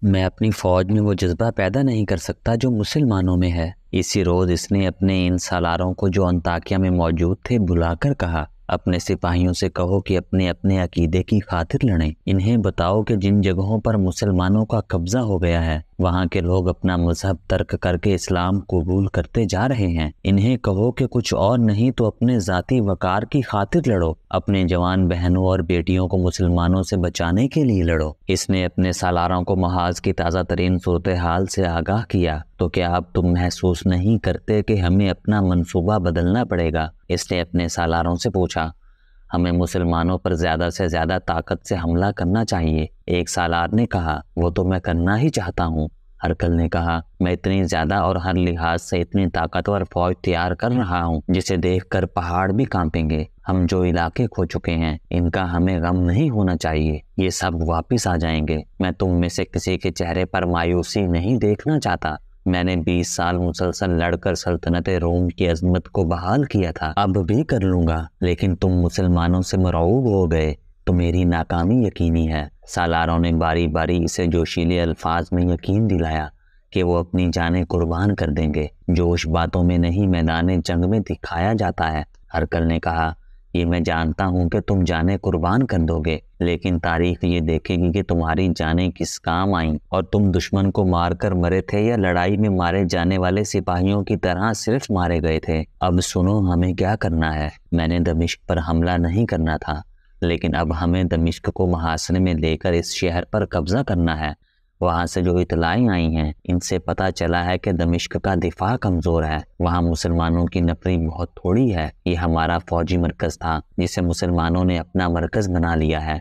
میں اپنی فوج میں وہ جذبہ پیدا نہیں کر سکتا جو مسلمانوں میں ہے۔ اسی روز اس نے اپنے ان سالاروں کو جو انطاکیہ میں موجود تھے بلا کر کہا، اپنے سپاہیوں سے کہو کہ اپنے اپنے عقیدے کی خاطر لڑیں۔ انہیں بتاؤ کہ جن جگہوں پر مسلمانوں کا قبضہ ہو گیا ہے وہاں کے لوگ اپنا مذہب ترک کر کے اسلام قبول کرتے جا رہے ہیں۔ انہیں کہو کہ کچھ اور نہیں تو اپنے ذاتی وقار کی خاطر لڑو، اپنے جوان بہنوں اور بیٹیوں کو مسلمانوں سے بچانے کے لیے لڑو۔ اس نے اپنے سالاروں کو محاذ کی تازہ ترین صورتحال سے آگاہ کیا۔ تو کیا اب تم محسوس نہیں کرتے کہ ہمیں اپنا منصوبہ بدلنا پڑے گا؟ اس نے اپنے سالاروں سے پوچھا۔ ہمیں مسلمانوں پر زیادہ سے زیادہ طاقت سے حملہ کرنا چاہیے، ایک سالار نے کہا۔ وہ تو میں کرنا ہی چاہتا ہوں، ہرکل نے کہا۔ میں اتنی زیادہ اور ہر لحاظ سے اتنی طاقتور فوج تیار کر رہا ہوں جسے دیکھ کر پہاڑ بھی کانپیں گے۔ ہم جو علاقے کھو چکے ہیں ان کا ہمیں غم نہیں ہونا چاہیے، یہ سب واپس آ جائیں گے۔ میں تم میں سے کسی کے چہرے پر مایوسی نہیں دیکھنا چاہتا۔ میں نے 20 سال مسلسل لڑ کر سلطنت روم کی عظمت کو بحال کیا تھا، اب بھی کر لوں گا، لیکن تم مسلمانوں سے مرعوب ہو گئے تو میری ناکامی یقینی ہے۔ سالاروں نے باری باری اسے جوشیلے الفاظ میں یقین دلایا کہ وہ اپنی جانیں قربان کر دیں گے۔ جوش باتوں میں نہیں میدان جنگ میں دکھایا جاتا ہے، ہرکل نے کہا۔ یہ میں جانتا ہوں کہ تم جانیں قربان کر دو گے، لیکن تاریخ یہ دیکھے گی کہ تمہاری جانیں کس کام آئیں، اور تم دشمن کو مار کر مرے تھے یا لڑائی میں مارے جانے والے سپاہیوں کی طرح صرف مارے گئے تھے۔ اب سنو ہمیں کیا کرنا ہے۔ میں نے دمشق پر حملہ نہیں کرنا تھا، لیکن اب ہمیں دمشق کو محاصرے میں لے کر اس شہر پر قبضہ کرنا ہے۔ وہاں سے جو اطلاعیں آئی ہیں ان سے پتہ چلا ہے کہ دمشق کا دفاع کمزور ہے، وہاں مسلمانوں کی نفری بہت تھوڑی ہے۔ یہ ہمارا فوجی مرکز تھا جسے مسلمانوں نے اپنا مرکز بنا لیا ہے،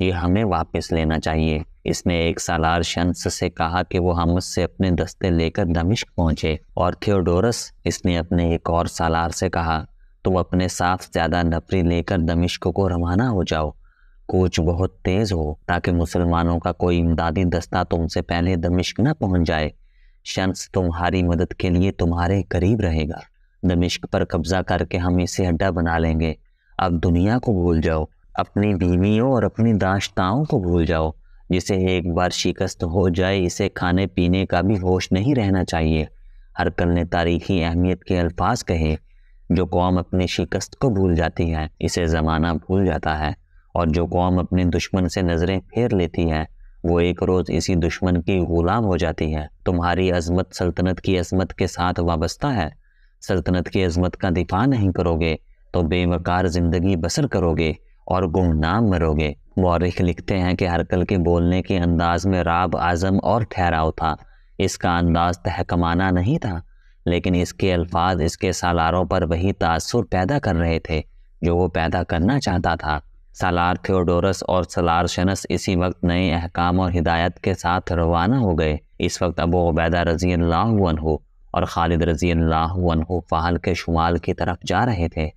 یہ ہمیں واپس لینا چاہیے۔ اس نے ایک سالار شنس سے کہا کہ وہ ہم سے اپنے دستے لے کر دمشق پہنچے، اور تھیوڈورس، اس نے اپنے ایک اور سالار سے کہا، تم اپنے ساتھ زیادہ نفری لے کر دمشق کو روانہ ہو جاؤ، کوچ بہت تیز ہو تاکہ مسلمانوں کا کوئی امدادی دستہ تم سے پہلے دمشق نہ پہنچ جائے۔ شمس تمہاری مدد کے لیے تمہارے قریب رہے گا۔ دمشق پر قبضہ کر کے ہم اسے اڈا بنا لیں گے۔ اب دنیا کو بھول جاؤ، اپنی بیویوں اور اپنی داشتاؤں کو بھول جاؤ۔ جسے ایک بار شکست ہو جائے اسے کھانے پینے کا بھی ہوش نہیں رہنا چاہیے۔ ہرکل نے تاریخی اہمیت کے الفاظ کہے۔ جو قوم اپنی شکست کو بھول جاتی ہے اسے زمانہ بھول جاتا ہے، اور جو قوم اپنے دشمن سے نظریں پھیر لیتی ہے وہ ایک روز اسی دشمن کی غلام ہو جاتی ہے۔ تمہاری عظمت سلطنت کی عظمت کے ساتھ وابستہ ہے۔ سلطنت کی عظمت کا دفاع نہیں کرو گے تو بے وقار زندگی بسر کرو گے اور گمنام مرو گے۔ مورخ لکھتے ہیں کہ ہرکل کے بولنے کے انداز میں رعب، عزم اور ٹھہراؤ تھا۔ اس کا انداز تحکمانہ نہیں تھا، لیکن اس کے الفاظ اس کے سالاروں پر وہی تاثر پیدا کر رہے تھے جو وہ پیدا کرنا چاہتا تھا۔ سالار تھیوڈورس اور سالار شنس اسی وقت نئے احکام اور ہدایت کے ساتھ روانہ ہو گئے۔ اس وقت ابو عبیدہ رضی اللہ عنہ اور خالد رضی اللہ عنہ فحل کے شمال کی طرف جا رہے تھے۔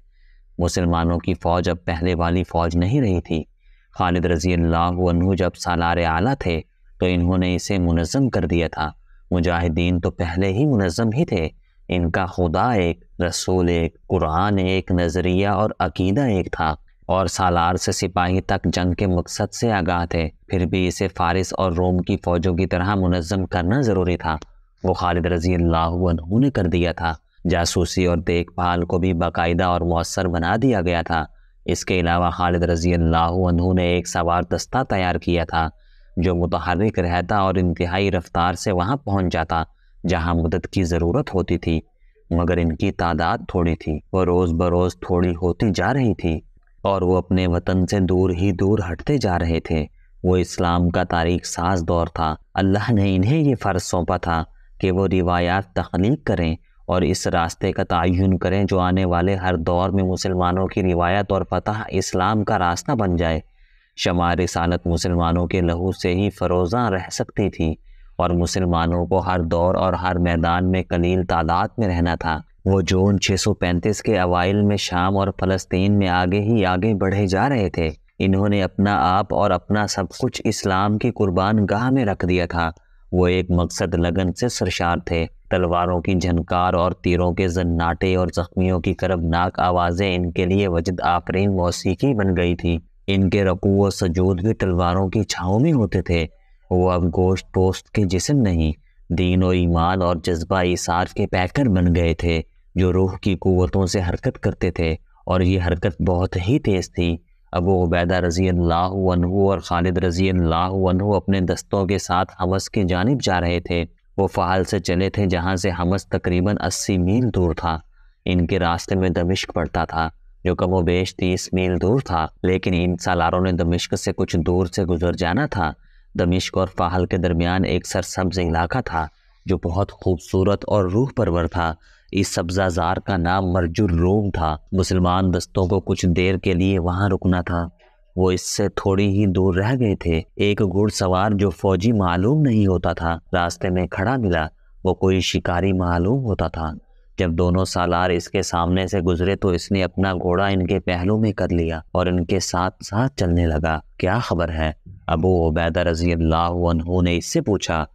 مسلمانوں کی فوج اب پہلے والی فوج نہیں رہی تھی۔ خالد رضی اللہ عنہ جب سالار اعلیٰ تھے تو انہوں نے اسے منظم کر دیا تھا۔ مجاہدین تو پہلے ہی منظم ہی تھے، ان کا خدا ایک، رسول ایک، قرآن ایک، نظریہ اور عقیدہ ایک تھا، اور سالار سے سپاہی تک جنگ کے مقصد سے آگاہ تھے۔ پھر بھی اسے فارس اور روم کی فوجوں کی طرح منظم کرنا ضروری تھا۔ وہ خالد رضی اللہ عنہ نے کر دیا تھا۔ جاسوسی اور دیکھ بھال کو بھی باقاعدہ اور مؤثر بنا دیا گیا تھا۔ اس کے علاوہ خالد رضی اللہ عنہ نے ایک سوار دستہ تیار کیا تھا جو متحرک رہتا اور انتہائی رفتار سے وہاں پہنچ جاتا جہاں مدد کی ضرورت ہوتی تھی، مگر ان کی تعداد تھوڑی تھی۔ وہ روز بروز تھوڑی ہوتی جا رہی تھی اور وہ اپنے وطن سے دور ہی دور ہٹتے جا رہے تھے۔ وہ اسلام کا تاریخ ساز دور تھا۔ اللہ نے انہیں یہ فرض سونپا تھا کہ وہ روایات تخلیق کریں اور اس راستے کا تعین کریں جو آنے والے ہر دور میں مسلمانوں کی روایت اور فتح اسلام کا راستہ بن جائے۔ شمع رسالت مسلمانوں کے لہو سے ہی فروزاں رہ سکتی تھی، اور مسلمانوں کو ہر دور اور ہر میدان میں قلیل تعداد میں رہنا تھا۔ وہ جون 635 کے اوائل میں شام اور فلسطین میں آگے ہی آگے بڑھے جا رہے تھے۔ انہوں نے اپنا آپ اور اپنا سب کچھ اسلام کی قربان گاہ میں رکھ دیا تھا۔ وہ ایک مقصد لگن سے سرشار تھے۔ تلواروں کی جھنکار اور تیروں کے زناٹے اور زخمیوں کی کربناک آوازیں ان کے لیے وجد آفرین موسیقی بن گئی تھی۔ ان کے رکوع و سجود بھی تلواروں کی چھاؤں میں ہوتے تھے۔ وہ اب گوشت پوست کے جسم نہیں، دین و ایمان اور جذبہ ایثار کے پیکر بن گئے تھے جو روح کی قوتوں سے حرکت کرتے تھے، اور یہ حرکت بہت ہی تیز تھی۔ ابو عبیدہ رضی اللہ عنہ اور خالد رضی اللہ عنہ اپنے دستوں کے ساتھ حمص کی جانب جا رہے تھے۔ وہ فعال سے چلے تھے جہاں سے حمص تقریباً 80 میل دور تھا۔ ان کے راستے میں دمشق پڑتا تھا جو کم و بیش 30 میل دور تھا، لیکن ان سالاروں نے دمشق سے کچھ دور سے گزر جانا تھا۔ دمشق اور فاحل کے درمیان ایک سرسبز علاقہ تھا جو بہت خوبصورت اور روح پرور تھا۔ اس سبزہ زار کا نام مرج الروم تھا۔ مسلمان دستوں کو کچھ دیر کے لیے وہاں رکنا تھا۔ وہ اس سے تھوڑی ہی دور رہ گئے تھے۔ ایک گھڑ سوار جو فوجی معلوم نہیں ہوتا تھا راستے میں کھڑا ملا۔ وہ کوئی شکاری معلوم ہوتا تھا۔ جب دونوں سالار اس کے سامنے سے گزرے تو اس نے اپنا گھوڑا ان کے پہلو میں کر لیا اور ان کے ساتھ ساتھ چلنے لگا۔ کیا خبر ہے؟ ابو عبیدہ رضی اللہ عنہ نے اس سے پوچھا۔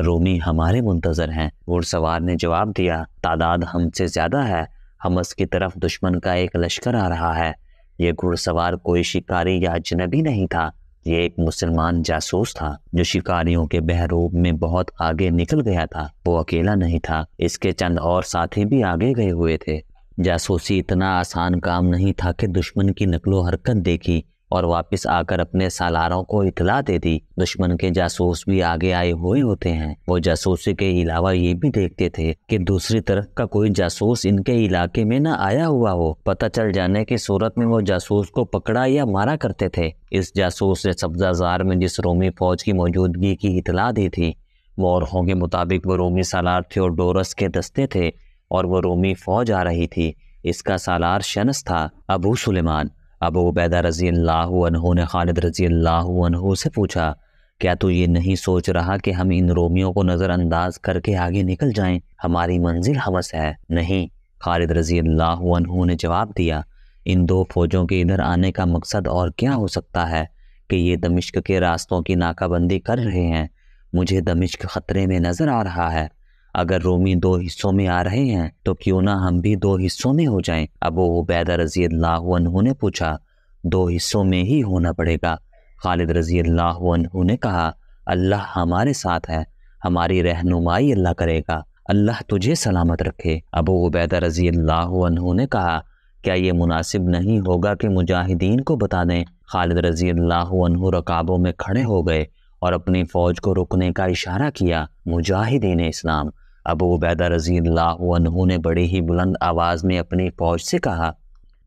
رومی ہمارے منتظر ہیں، گھڑ سوار نے جواب دیا۔ تعداد ہم سے زیادہ ہے، حمص کی طرف دشمن کا ایک لشکر آ رہا ہے۔ یہ گھڑ سوار کوئی شکاری یا اجنبی نہیں تھا، یہ ایک مسلمان جاسوس تھا جو شکاریوں کے بہروب میں بہت آگے نکل گیا تھا۔ وہ اکیلا نہیں تھا، اس کے چند اور ساتھی بھی آگے گئے ہوئے تھے۔ جاسوسی اتنا آسان کام نہیں تھا کہ دشمن کی نقل و حرکت دیکھی اور واپس آ کر اپنے سالاروں کو اطلاع دے دی۔ دشمن کے جاسوس بھی آگے آئے ہوئے ہوتے ہیں۔ وہ جاسوسی کے علاوہ یہ بھی دیکھتے تھے کہ دوسری طرف کا کوئی جاسوس ان کے علاقے میں نہ آیا ہوا ہو۔ پتہ چل جانے کی صورت میں وہ جاسوس کو پکڑا یا مارا کرتے تھے۔ اس جاسوس نے سبزہ زار میں جس رومی فوج کی موجودگی کی اطلاع دی تھی، مورخوں کے مطابق وہ رومی سالار تھیوڈورس کے دستے تھے اور وہ رومی فوج آ رہی تھی۔ اس کا سالار شنس تھا، ابو سلیمان۔ ابو عبیدہ رضی اللہ عنہ نے خالد رضی اللہ عنہ سے پوچھا، کیا تو یہ نہیں سوچ رہا کہ ہم ان رومیوں کو نظر انداز کر کے آگے نکل جائیں؟ ہماری منزل حمص ہے۔ نہیں، خالد رضی اللہ عنہ نے جواب دیا، ان دو فوجوں کے ادھر آنے کا مقصد اور کیا ہو سکتا ہے کہ یہ دمشق کے راستوں کی ناکہ بندی کر رہے ہیں۔ مجھے دمشق خطرے میں نظر آ رہا ہے۔ اگر رومی دو حصوں میں آ رہے ہیں تو کیوں نہ ہم بھی دو حصوں میں ہو جائیں؟ ابو عبیدہ رضی اللہ عنہ نے پوچھا۔ دو حصوں میں ہی ہونا پڑے گا، خالد رضی اللہ عنہ نے کہا۔ اللہ ہمارے ساتھ ہے، ہماری رہنمائی اللہ کرے گا، اللہ تجھے سلامت رکھے۔ ابو عبیدہ رضی اللہ عنہ نے کہا، کیا یہ مناسب نہیں ہوگا کہ مجاہدین کو بتا دیں؟ خالد رضی اللہ عنہ رکابوں میں کھڑے ہو گئے اور اپنی فوج کو رکنے کا اشارہ کیا۔ مجاہدین اسلام، ابو عبیدہ رضی اللہ عنہ نے بڑی ہی بلند آواز میں اپنی فوج سے کہا،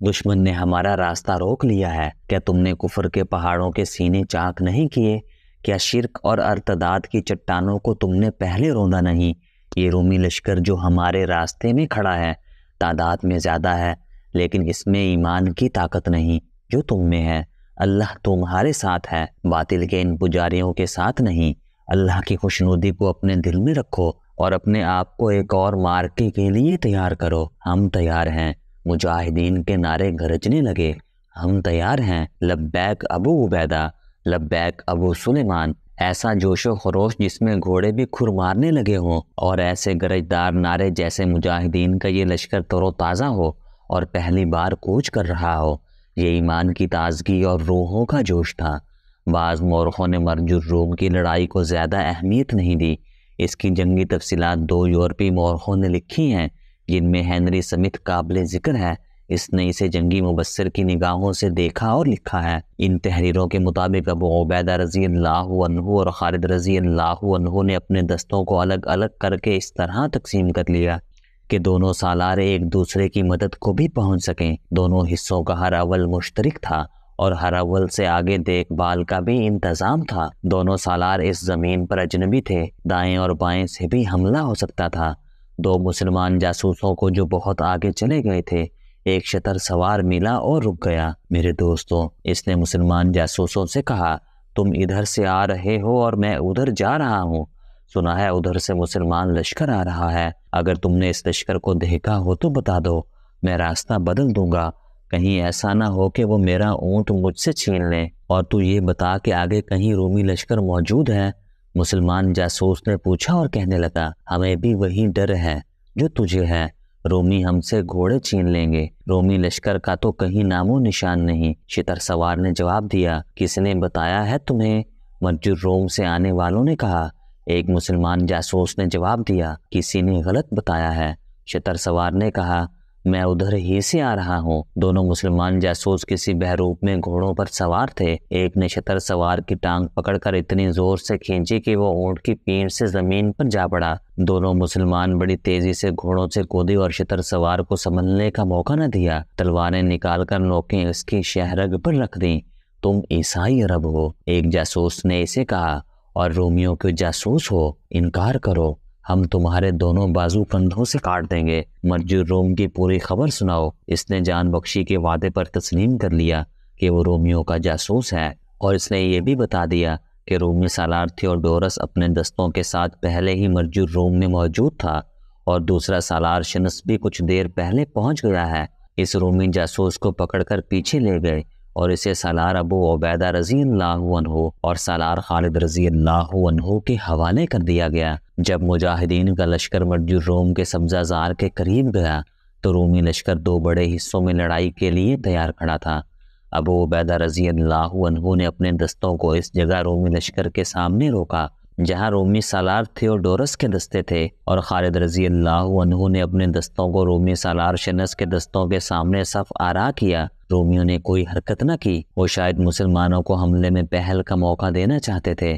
دشمن نے ہمارا راستہ روک لیا ہے۔ کیا تم نے کفر کے پہاڑوں کے سینے چاک نہیں کیے؟ کیا شرک اور ارتداد کی چٹانوں کو تم نے پہلے روندا نہیں؟ یہ رومی لشکر جو ہمارے راستے میں کھڑا ہے تعداد میں زیادہ ہے، لیکن اس میں ایمان کی طاقت نہیں جو تم میں ہے۔ اللہ تمہارے ساتھ ہے، باطل کے ان پجاریوں کے ساتھ نہیں۔ اللہ کی خوشنودی کو اپنے دل میں رکھو اور اپنے آپ کو ایک اور مارکے کے لیے تیار کرو۔ ہم تیار ہیں۔ مجاہدین کے نعرے گرجنے لگے، ہم تیار ہیں، لبیک ابو عبیدہ، لبیک ابو سلیمان۔ ایسا جوش و خروش جس میں گھوڑے بھی کھر مارنے لگے ہوں، اور ایسے گرجدار نعرے جیسے مجاہدین کا یہ لشکر تر و تازہ ہو اور پہلی بار کوچ کر رہا ہو۔ یہ ایمان کی تازگی اور روحوں کا جوش تھا۔ بعض مورخوں نے مرج الروم کی لڑائی کو زیادہ اہمیت نہیں دی۔ اس کی جنگی تفصیلات دو یورپی مورخوں نے لکھی ہیں جن میں ہنری سمتھ قابل ذکر ہے۔ اس نے اسے جنگی مبصر کی نگاہوں سے دیکھا اور لکھا ہے۔ ان تحریروں کے مطابق ابو عبیدہ رضی اللہ عنہ اور خالد رضی اللہ عنہ نے اپنے دستوں کو الگ الگ کر کے اس طرح تقسیم کر لیا کہ دونوں سالار ایک دوسرے کی مدد کو بھی پہنچ سکیں۔ دونوں حصوں کا ہر اول مشترک تھا اور ہر اول سے آگے دیکھ بھال کا بھی انتظام تھا۔ دونوں سالار اس زمین پر اجنبی تھے، دائیں اور بائیں سے بھی حملہ ہو سکتا تھا۔ دو مسلمان جاسوسوں کو جو بہت آگے چلے گئے تھے ایک شتر سوار ملا اور رک گیا۔ میرے دوستوں، اس نے مسلمان جاسوسوں سے کہا، تم ادھر سے آ رہے ہو اور میں ادھر جا رہا ہوں۔ سنا ہے ادھر سے مسلمان لشکر آ رہا ہے۔ اگر تم نے اس لشکر کو دیکھا ہو تو بتا دو، میں راستہ بدل دوں گا۔ کہیں ایسا نہ ہو کہ وہ میرا اونٹ مجھ سے چھین لیں۔ اور تو یہ بتا کہ آگے کہیں رومی لشکر موجود ہے؟ مسلمان جاسوس نے پوچھا اور کہنے لگا، ہمیں بھی وہی ڈر ہے جو تجھے ہے، رومی ہم سے گھوڑے چھین لیں گے۔ رومی لشکر کا تو کہیں نام و نشان نہیں۔ شتر سوار نے جواب دیا، کس نے بتایا ہے تمہیں؟ مرجو روم سے آنے والوں نے کہا۔ ایک مسلمان جاسوس نے جواب دیا، کسی نے غلط بتایا ہے۔ شتر سوار نے کہا، میں ادھر ہی سے آ رہا ہوں۔ دونوں مسلمان جاسوس کسی بہروپ میں گھوڑوں پر سوار تھے۔ ایک نے شتر سوار کی ٹانگ پکڑ کر اتنی زور سے کھینچی کہ وہ اونٹ کی پیٹھ سے زمین پر جا پڑا۔ دونوں مسلمان بڑی تیزی سے گھوڑوں سے کودے اور شتر سوار کو سنبھلنے کا موقع نہ دیا۔ تلواریں نکال کر نوکیں اس کی شہرگ پر رکھ دیں۔ تم عیسائی عرب ہو، ایک جاسوس نے اسے کہا، اور رومیوں کے جاسوس ہو، انکار کرو، ہم تمہارے دونوں بازو کندھوں سے کاٹ دیں گے۔ مرجو روم کی پوری خبر سناؤ۔ اس نے جان بخشی کے وعدے پر تسلیم کر لیا کہ وہ رومیوں کا جاسوس ہے، اور اس نے یہ بھی بتا دیا کہ رومی سالار تھیوڈورس اپنے دستوں کے ساتھ پہلے ہی مرجو روم میں موجود تھا، اور دوسرا سالار شنس بھی کچھ دیر پہلے پہنچ گیا ہے۔ اس رومی جاسوس کو پکڑ کر پیچھے لے گئے اور اسے سالار ابو عبیدہ رضی اللہ عنہ اور سالار خالد رضی اللہ عنہ کے حوالے کر دیا گیا۔ جب مجاہدین کا لشکر مرجو روم کے سبزہ زار کے قریب گیا تو رومی لشکر دو بڑے حصوں میں لڑائی کے لیے تیار کھڑا تھا۔ ابو عبیدہ رضی اللہ عنہ نے اپنے دستوں کو اس جگہ رومی لشکر کے سامنے روکا جہاں رومی سالار تھیوڈورس کے دستے تھے، اور خالد رضی اللہ عنہ نے اپنے دستوں کو رومی سالار شنس کے دستوں کے سامنے صف آرا کیا۔ رومیوں نے کوئی حرکت نہ کی، وہ شاید مسلمانوں کو حملے میں پہل کا موقع دینا چاہتے تھے۔